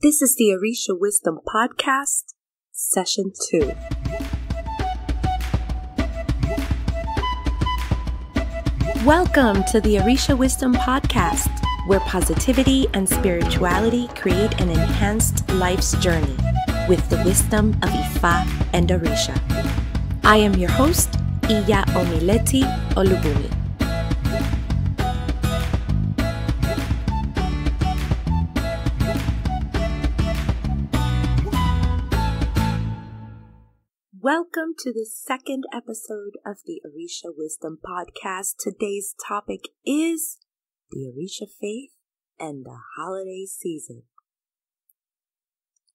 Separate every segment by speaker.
Speaker 1: This is the Orisha Wisdom Podcast, Session 2. Welcome to the Orisha Wisdom Podcast, where positivity and spirituality create an enhanced life's journey with the wisdom of Ifa and Orisha. I am your host, Iya Omileti Olubumi. Welcome to the second episode of the Orisha Wisdom Podcast. Today's topic is the Orisha faith and the holiday season.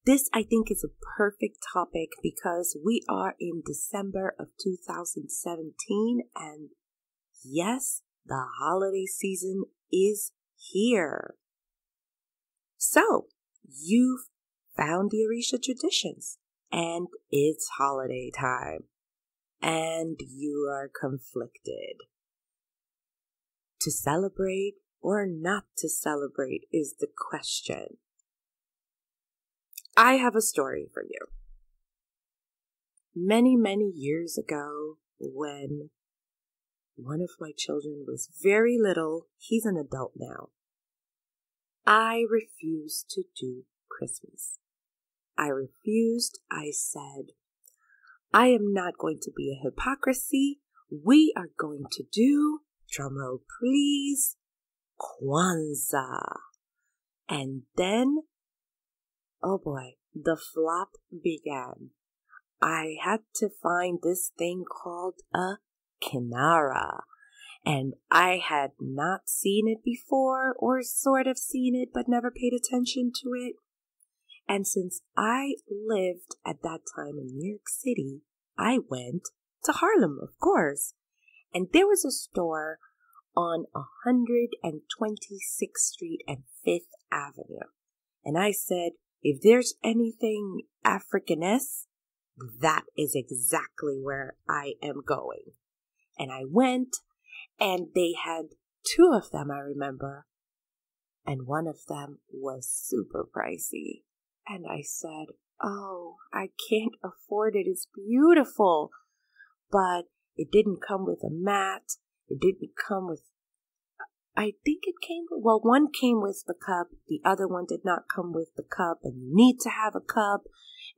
Speaker 1: This, I think, is a perfect topic because we are in December of 2017, and yes, the holiday season is here. So, you've found the Orisha Traditions. And it's holiday time, and you are conflicted. To celebrate or not to celebrate is the question. I have a story for you. Many, many years ago, when one of my children was very little, he's an adult now, I refused to do Christmas. I refused. I said, I am not going to be a hypocrisy. We are going to do, drumroll please, Kwanzaa. And then, oh boy, the flop began. I had to find this thing called a kinara. And I had not seen it before, or sort of seen it, but never paid attention to it. And since I lived at that time in New York City, I went to Harlem, of course. And there was a store on 126th Street and 5th Avenue. And I said, if there's anything Africanesque, that is exactly where I am going. And I went, and they had two of them, I remember. And one of them was super pricey. And I said, oh, I can't afford it. It's beautiful. But it didn't come with a mat. It didn't come with, I think it came, well, one came with the cup. The other one did not come with the cup. And you need to have a cup.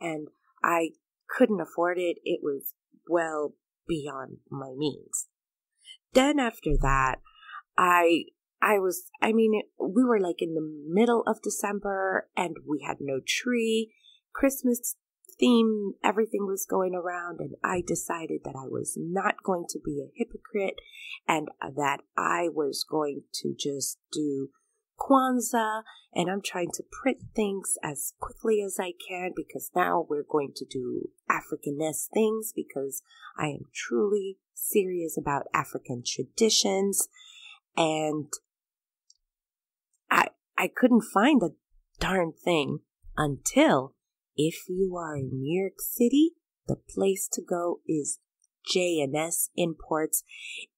Speaker 1: And I couldn't afford it. It was well beyond my means. Then after that, we were like in the middle of December and we had no tree, Christmas theme, everything was going around, and I decided that I was not going to be a hypocrite and that I was going to just do Kwanzaa, and I'm trying to print things as quickly as I can because now we're going to do Africanesque things because I am truly serious about African traditions. And I couldn't find the darn thing until, if you are in New York City, the place to go is J&S Imports.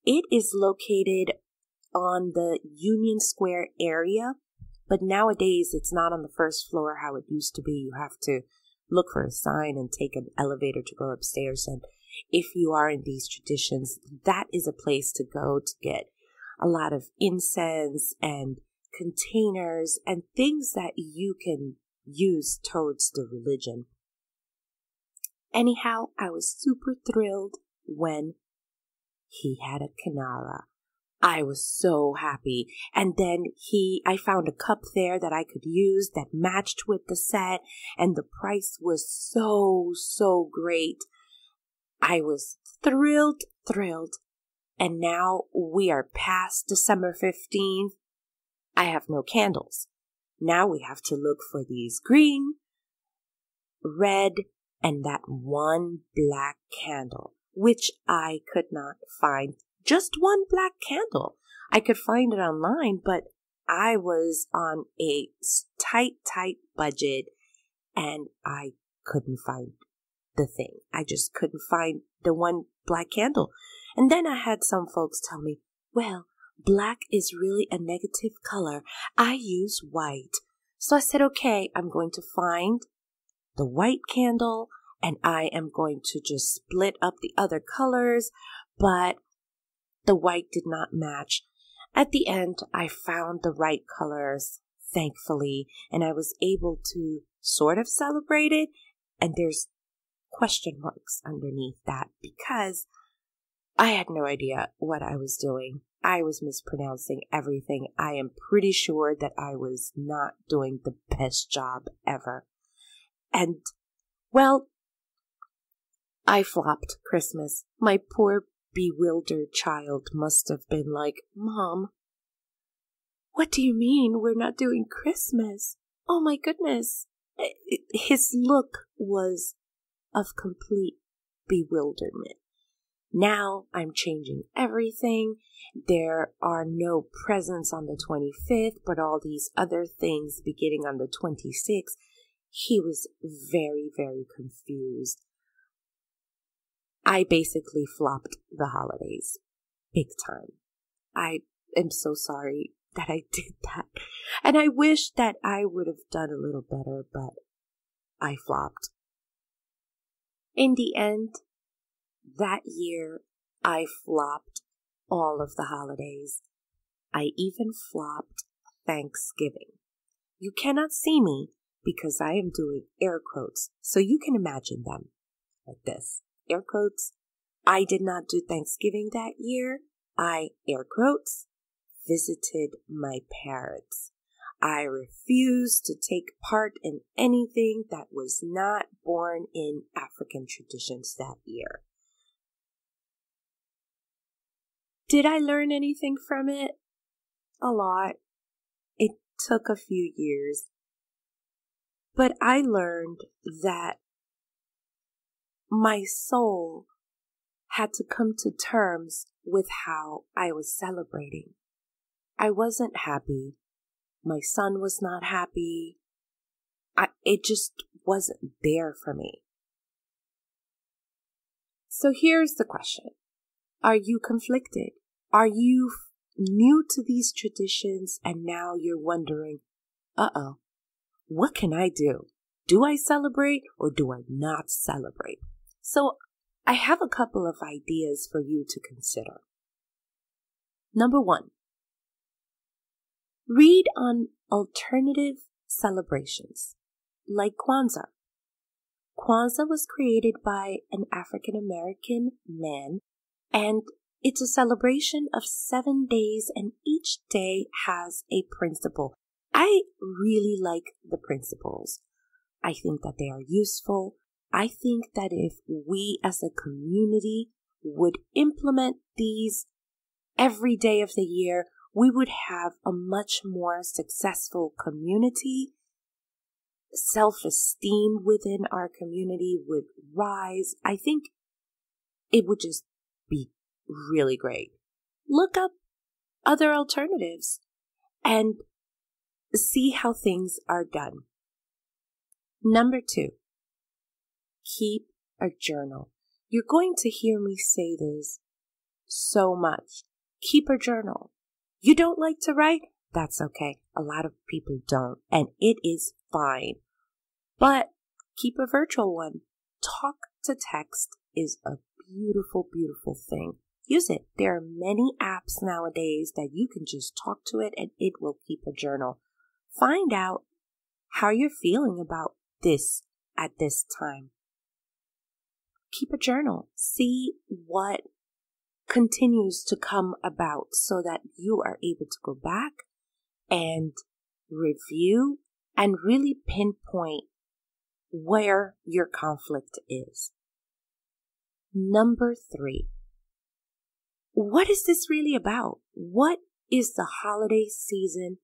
Speaker 1: It is located on the Union Square area, but nowadays it's not on the first floor how it used to be. You have to look for a sign and take an elevator to go upstairs. And if you are in these traditions, that is a place to go to get a lot of incense and containers and things that you can use towards the religion. Anyhow, I was super thrilled when he had a kinara. I was so happy. And then I found a cup there that I could use that matched with the set, and the price was so great. I was thrilled. And now we are past December 15th. I have no candles. Now we have to look for these green, red, and that one black candle, which I could not find. Just one black candle. I could find it online, but I was on a tight budget and I couldn't find the thing. I just couldn't find the one black candle. And then I had some folks tell me, well, black is really a negative color. I use white. So I said, okay, I'm going to find the white candle and I am going to just split up the other colors, but the white did not match. At the end, I found the right colors, thankfully, and I was able to sort of celebrate it. And there's question marks underneath that because I had no idea what I was doing. I was mispronouncing everything. I am pretty sure that I was not doing the best job ever. And, well, I flopped Christmas. My poor bewildered child must have been like, Mom, what do you mean we're not doing Christmas? Oh my goodness. His look was of complete bewilderment. Now I'm changing everything. There are no presents on the 25th, but all these other things beginning on the 26th. He was very, very confused. I basically flopped the holidays. Big time. I am so sorry that I did that. And I wish that I would have done a little better, but I flopped. In the end, that year, I flopped all of the holidays. I even flopped Thanksgiving. You cannot see me because I am doing air quotes, so you can imagine them like this. Air quotes. I did not do Thanksgiving that year. I, air quotes, visited my parents. I refused to take part in anything that was not born in African traditions that year. Did I learn anything from it? A lot. It took a few years. But I learned that my soul had to come to terms with how I was celebrating. I wasn't happy. My son was not happy. It just wasn't there for me. So here's the question. Are you conflicted? Are you new to these traditions and now you're wondering, what can I do? Do I celebrate or do I not celebrate? So I have a couple of ideas for you to consider. Number 1, read on alternative celebrations like Kwanzaa. Kwanzaa was created by an African American man, and it's a celebration of 7 days, and each day has a principle. I really like the principles. I think that they are useful. I think that if we as a community would implement these every day of the year, we would have a much more successful community. Self-esteem within our community would rise. I think it would just be really great. Look up other alternatives and see how things are done. Number 2, keep a journal. You're going to hear me say this so much. Keep a journal. You don't like to write? That's okay. A lot of people don't, and it is fine. But keep a virtual one. Talk to text is a beautiful, beautiful thing. Use it. There are many apps nowadays that you can just talk to it and it will keep a journal. Find out how you're feeling about this at this time. Keep a journal. See what continues to come about so that you are able to go back and review and really pinpoint where your conflict is. Number 3, what is this really about? What is the holiday season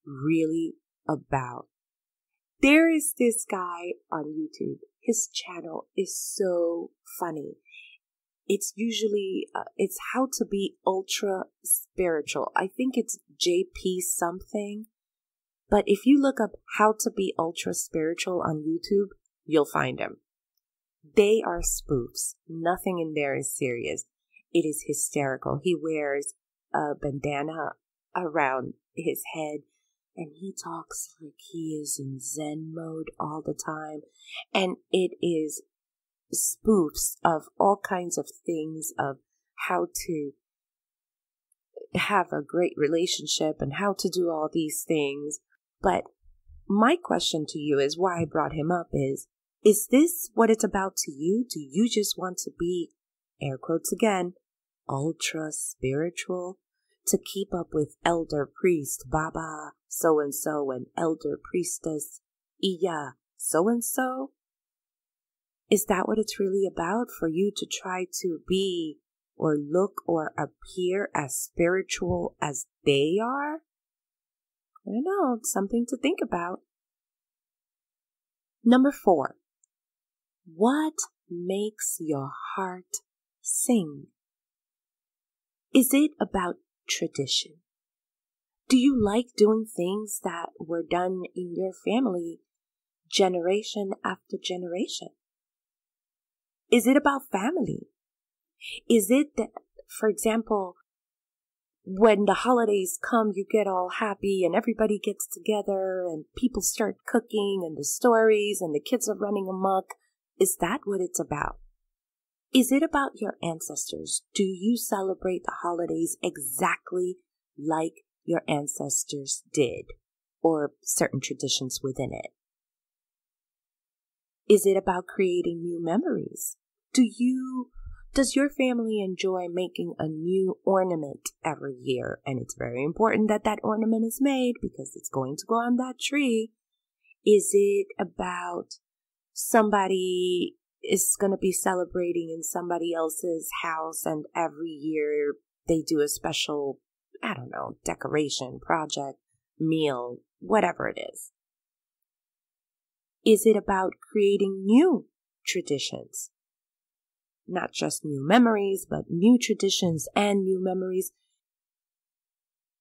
Speaker 1: really about? There is this guy on YouTube. His channel is so funny. It's usually, it's how to be ultra spiritual. I think it's JP something. But if you look up how to be ultra spiritual on YouTube, you'll find him. They are spoofs. Nothing in there is serious. It is hysterical. He wears a bandana around his head. and he talks like he is in Zen mode all the time. And it is spoofs of all kinds of things, of how to have a great relationship and how to do all these things. But my question to you is, why I brought him up is this what it's about to you? Do you just want to be, air quotes again, ultra spiritual, to keep up with elder priest Baba so-and-so and elder priestess Iya so-and-so? Is that what it's really about, for you to try to be or look or appear as spiritual as they are? I don't know, it's something to think about. Number 4, what makes your heart sing? Is it about tradition? Do you like doing things that were done in your family generation after generation? Is it about family? Is it that, for example, when the holidays come, you get all happy and everybody gets together and people start cooking and the stories and the kids are running amok? Is that what it's about? Is it about your ancestors? Do you celebrate the holidays exactly like your ancestors did, or certain traditions within it? Is it about creating new memories? Does your family enjoy making a new ornament every year? And it's very important that that ornament is made because it's going to go on that tree. Is it about somebody is going to be celebrating in somebody else's house and every year they do a special, I don't know, decoration, project, meal, whatever it is? Is it about creating new traditions? Not just new memories, but new traditions and new memories.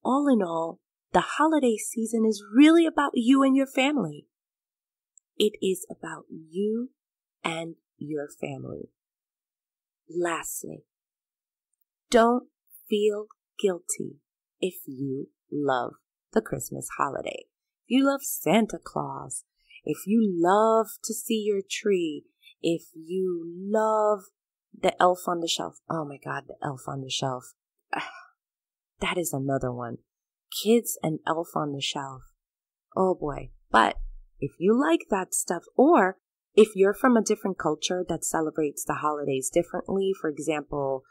Speaker 1: All in all, the holiday season is really about you and your family. It is about you and your family. Lastly, don't feel guilty if you love the Christmas holiday. If you love Santa Claus, if you love to see your tree, if you love the elf on the shelf. Oh my God, the elf on the shelf. That is another one. Kids and elf on the shelf. Oh boy. But if you like that stuff, or if you're from a different culture that celebrates the holidays differently, for example,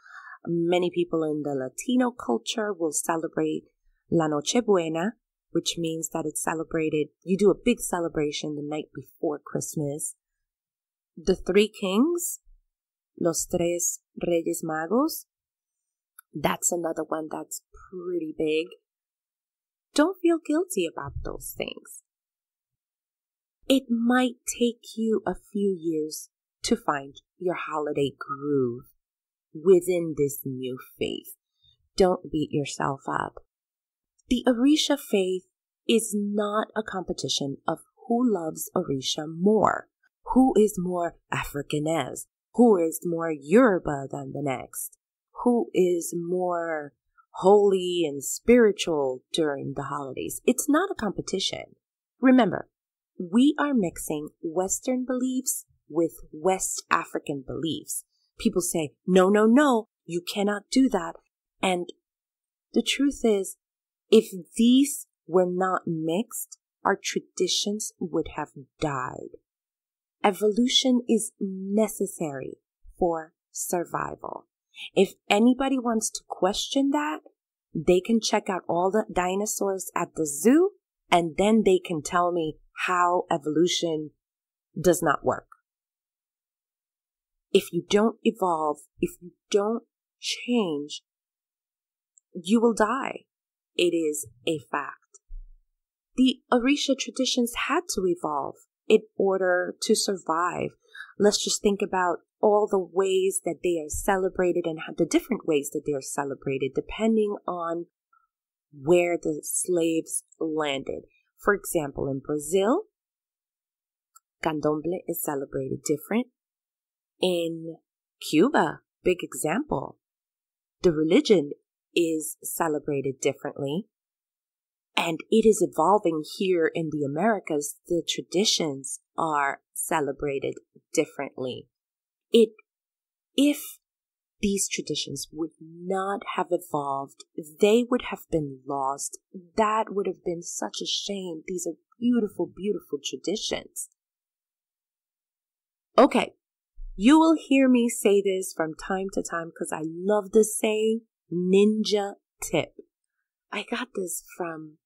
Speaker 1: many people in the Latino culture will celebrate La Nochebuena, which means that it's celebrated, you do a big celebration the night before Christmas. The Three Kings, Los Tres Reyes Magos, that's another one that's pretty big. Don't feel guilty about those things. It might take you a few years to find your holiday groove within this new faith. Don't beat yourself up. The Orisha faith is not a competition of who loves Orisha more, who is more Africanese, who is more Yoruba than the next, who is more holy and spiritual during the holidays. It's not a competition. Remember, we are mixing Western beliefs with West African beliefs. People say, no, no, no, you cannot do that. And the truth is, if these were not mixed, our traditions would have died. Evolution is necessary for survival. If anybody wants to question that, they can check out all the dinosaurs at the zoo, and then they can tell me how evolution does not work. If you don't evolve, if you don't change, you will die. It is a fact. The Orisha traditions had to evolve in order to survive. Let's just think about all the ways that they are celebrated and the different ways that they are celebrated depending on where the slaves landed. For example, in Brazil, Candomblé is celebrated different. In Cuba, big example, the religion is celebrated differently. And it is evolving here in the Americas. The traditions are celebrated differently. If these traditions would not have evolved, they would have been lost. That would have been such a shame. These are beautiful, beautiful traditions. Okay, you will hear me say this from time to time because I love the saying, ninja tip. I got this from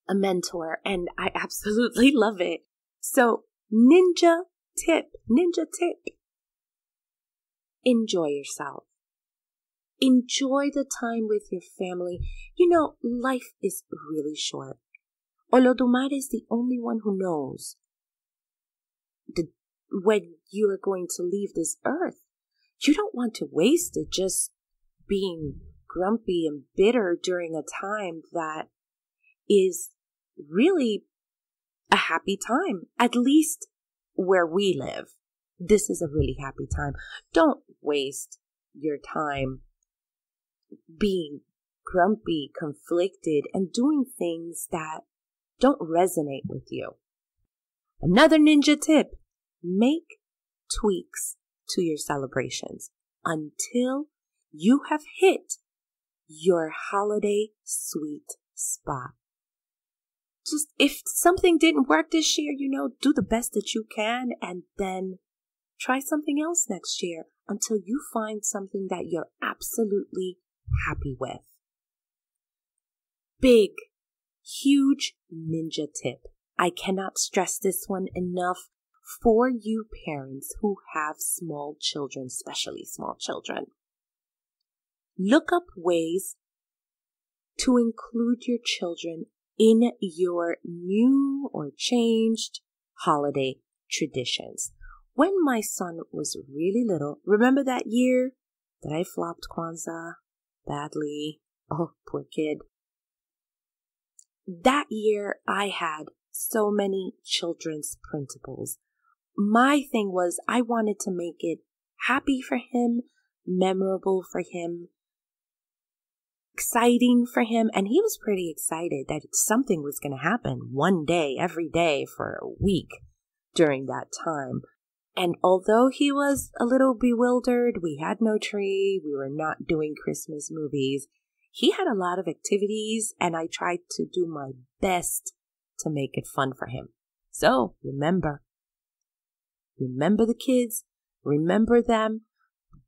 Speaker 1: a mentor and I absolutely love it. So, ninja tip. Enjoy yourself. Enjoy the time with your family. You know, life is really short. Olodumare is the only one who knows when you are going to leave this earth. You don't want to waste it just being grumpy and bitter during a time that is really a happy time. At least where we live, this is a really happy time. Don't waste your time being grumpy, conflicted, and doing things that don't resonate with you. Another ninja tip, make tweaks to your celebrations until you have hit your holiday sweet spot. Just if something didn't work this year, do the best that you can and then try something else next year until you find something that you're absolutely happy with. Big, huge ninja tip. I cannot stress this one enough for you parents who have small children, especially small children. Look up ways to include your children in your new or changed holiday traditions. When my son was really little, remember that year that I flopped Kwanzaa badly? Oh, poor kid. That year I had so many children's printables. My thing was I wanted to make it happy for him, memorable for him, exciting for him, and he was pretty excited that something was going to happen one day, every day for a week during that time. And although he was a little bewildered, we had no tree, we were not doing Christmas movies, he had a lot of activities, and I tried to do my best to make it fun for him. So remember the kids, remember them,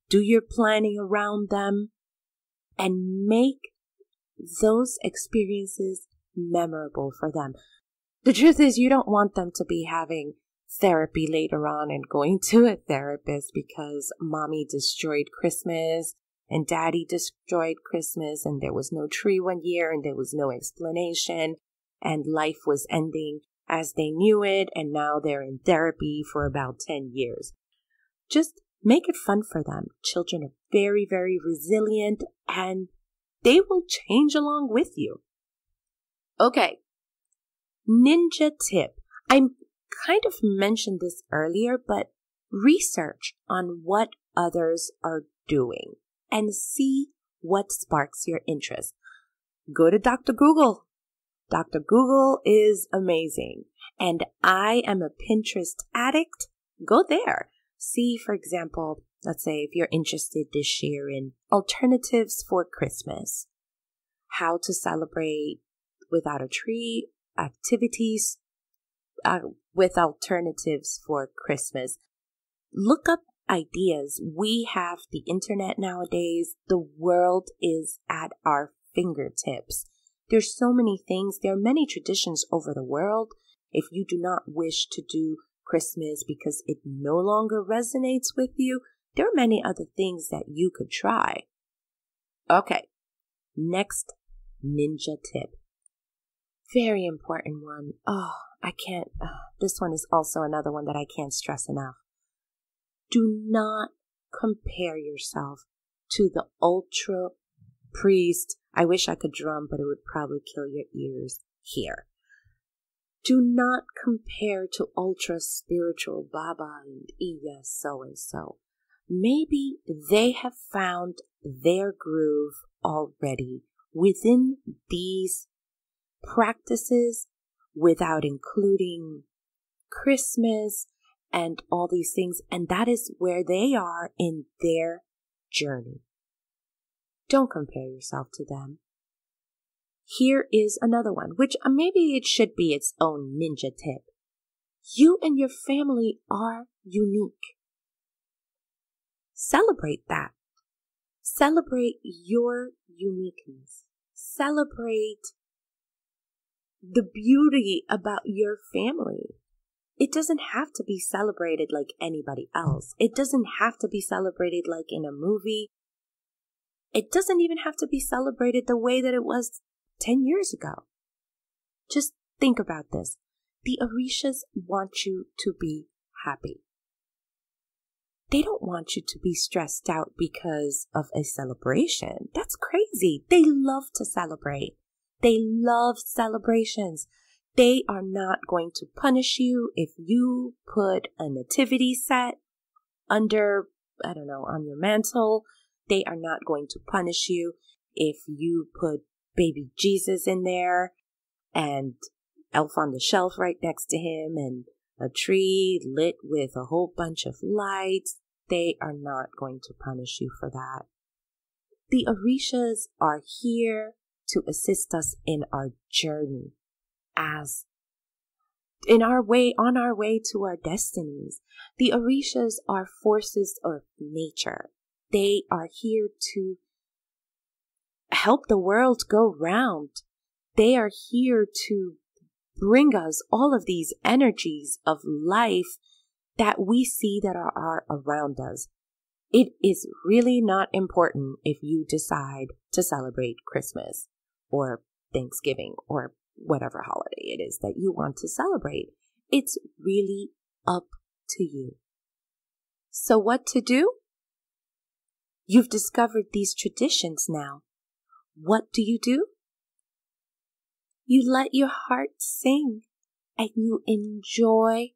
Speaker 1: do your planning around them, and make those experiences memorable for them. The truth is, you don't want them to be having therapy later on and going to a therapist because mommy destroyed Christmas and daddy destroyed Christmas and there was no tree one year and there was no explanation and life was ending as they knew it and now they're in therapy for about 10 years. Just make it fun for them. Children are very, very resilient and they will change along with you. Okay. Ninja tip. I kind of mentioned this earlier, but research on what others are doing and see what sparks your interest. Go to Dr. Google. Dr. Google is amazing. And I am a Pinterest addict. Go there. See, for example, let's say if you're interested this year in alternatives for Christmas, how to celebrate without a tree, activities with alternatives for Christmas. Look up ideas. We have the internet nowadays. The world is at our fingertips. There's so many things. There are many traditions over the world. If you do not wish to do Christmas because it no longer resonates with you, there are many other things that you could try. Okay, next ninja tip. Very important one. This one is also another one that I can't stress enough. Do not compare yourself to the ultra priest. I wish I could drum, but it would probably kill your ears here. Do not compare to ultra spiritual Baba and Iya so-and-so. Maybe they have found their groove already within these practices without including Christmas and all these things. And that is where they are in their journey. Don't compare yourself to them. Here is another one, which maybe it should be its own ninja tip. You and your family are unique. Celebrate that. Celebrate your uniqueness. Celebrate the beauty about your family. It doesn't have to be celebrated like anybody else. It doesn't have to be celebrated like in a movie. It doesn't even have to be celebrated the way that it was 10 years ago. Just think about this. The Orishas want you to be happy. They don't want you to be stressed out because of a celebration. That's crazy. They love to celebrate. They love celebrations. They are not going to punish you if you put a nativity set under, on your mantle. They are not going to punish you if you put baby Jesus in there and Elf on the Shelf right next to him and a tree lit with a whole bunch of lights. They are not going to punish you for that. The Orishas are here to assist us in our journey on our way to our destinies. The Orishas are forces of nature. They are here to help the world go round. They are here to bring us all of these energies of life that we see that are around us. It is really not important if you decide to celebrate Christmas or Thanksgiving or whatever holiday it is that you want to celebrate. It's really up to you. So what to do? You've discovered these traditions now. What do? You let your heart sing and you enjoy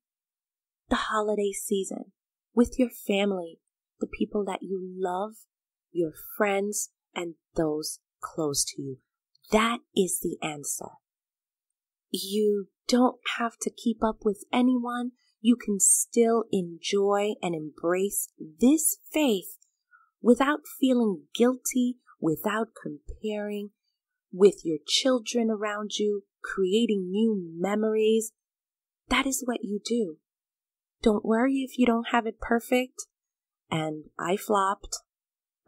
Speaker 1: the holiday season with your family, the people that you love, your friends, and those close to you. That is the answer. You don't have to keep up with anyone. You can still enjoy and embrace this faith without feeling guilty, without comparing with your children around you, creating new memories. That is what you do. Don't worry if you don't have it perfect. And I flopped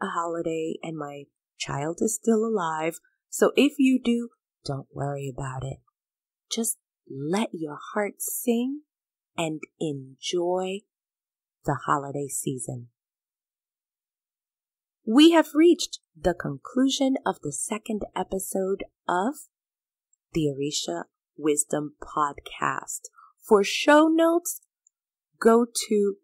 Speaker 1: a holiday and my child is still alive. So if you do, don't worry about it. Just let your heart sing and enjoy the holiday season. We have reached the conclusion of the second episode of the Orisha Wisdom Podcast. For show notes, go to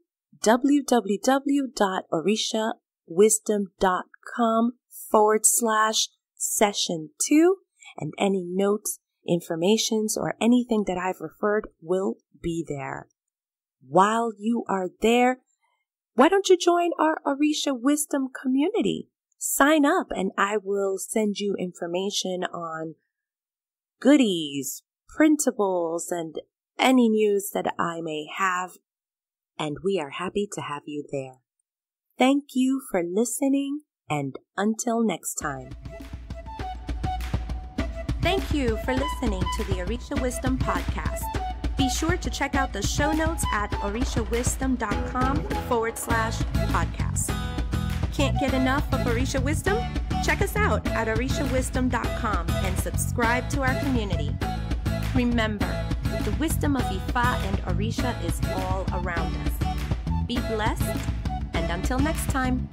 Speaker 1: www.orishawisdom.com/session2 and any notes, informations, or anything that I've referred will be there. While you are there, why don't you join our Orisha Wisdom community? Sign up and I will send you information on goodies, printables, and any news that I may have. And we are happy to have you there. Thank you for listening, and until next time. Thank you for listening to the Orisha Wisdom Podcast. Be sure to check out the show notes at orishawisdom.com/podcast. Can't get enough of Orisha Wisdom? Check us out at orishawisdom.com and subscribe to our community. Remember, the wisdom of Ifa and Orisha is all around us. Be blessed, and until next time.